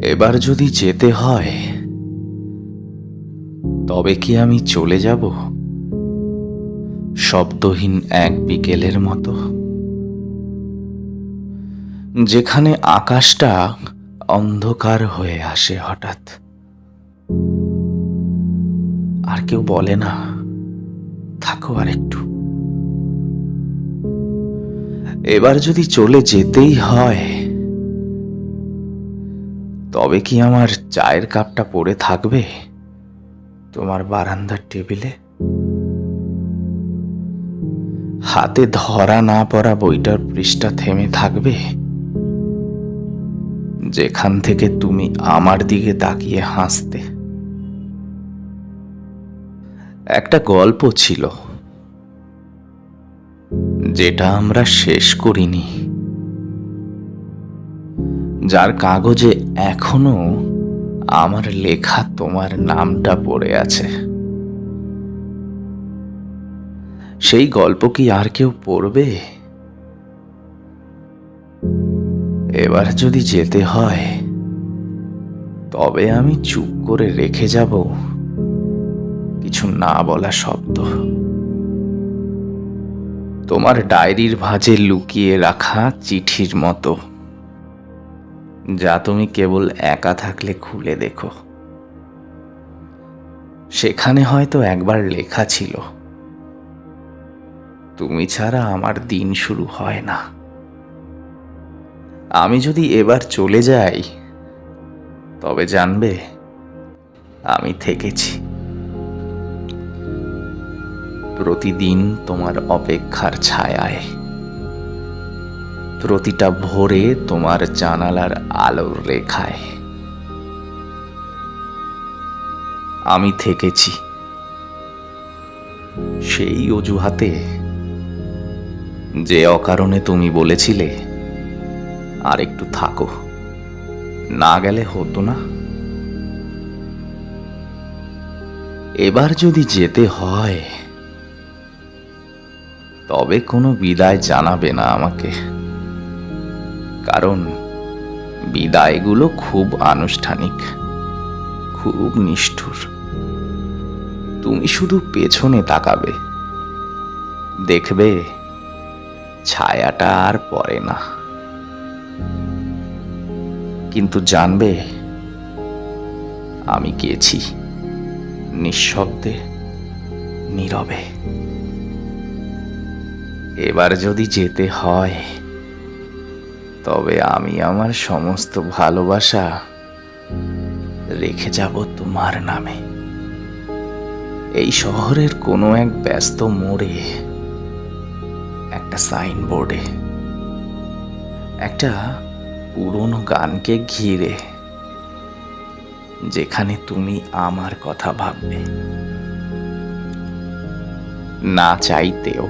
এবার যদি যেতে হয় তবে কি আমি চলে যাব শব্দহীন এক বিকেলের মতো, যেখানে আকাশটা অন্ধকার হয়ে আসে হঠাৎ, আর কেউ বলে না থাকো আর একটু। এবার যদি চলে যেতেই হয় তবে কি আমার চায়ের কাপটা পড়ে থাকবে তোমার বারান্দার টেবিলে? হাতে ধরা না পড়া বইটার পৃষ্ঠা থেমে থাকবে যেখান থেকে তুমি আমার দিকে তাকিয়ে হাসতে? একটা গল্প ছিল যেটা আমরা শেষ করিনি, যার কাগজে এখনো আমার লেখা তোমার নামটা পড়ে আছে। সেই গল্প কি আর কেউ পড়বে? এবার যদি যেতে হয় তবে আমি চুপ করে রেখে যাব কিছু না বলা শব্দ, তোমার ডায়েরির ভাঁজে লুকিয়ে রাখা চিঠির মতো, যা তুমি কেবল একা থাকলে খুলে দেখো। সেখানে হয়তো একবার লেখা ছিল, তুমি ছাড়া আমার দিন শুরু হয় না। আমি যদি এবার চলে যাই তবে জানবে আমি থেকেছি, প্রতিদিন তোমার অপেক্ষার ছায়ায়, প্রতিটা ভোরে তোমার জানালার আলোর রেখায়। আমি থেকেছি সেই অজুহাতে যে অকারণে তুমি বলেছিলে আর একটু থাকো, না গেলে হতো না। এবার যদি যেতে হয় তবে কোনো বিদায় জানাবে না আমাকে, কারণ বিদায়গুলো খুব আনুষ্ঠানিক, খুব নিষ্ঠুর। তুমি শুধু পেছনে তাকাবে, দেখবে ছায়াটা আর পড়ে না, কিন্তু জানবে আমি গেছি নিঃশব্দে, নীরবে। এবার যদি যেতে হয় তবে আমি আমার সমস্ত ভালোবাসা রেখে যাব তোমার নামে, এই শহরের কোনো এক ব্যস্ত মোড়ে, একটা সাইনবোর্ডে, একটা পুরনো গানকে ঘিরে, যেখানে তুমি আমার কথা ভাববে, না চাইতেও।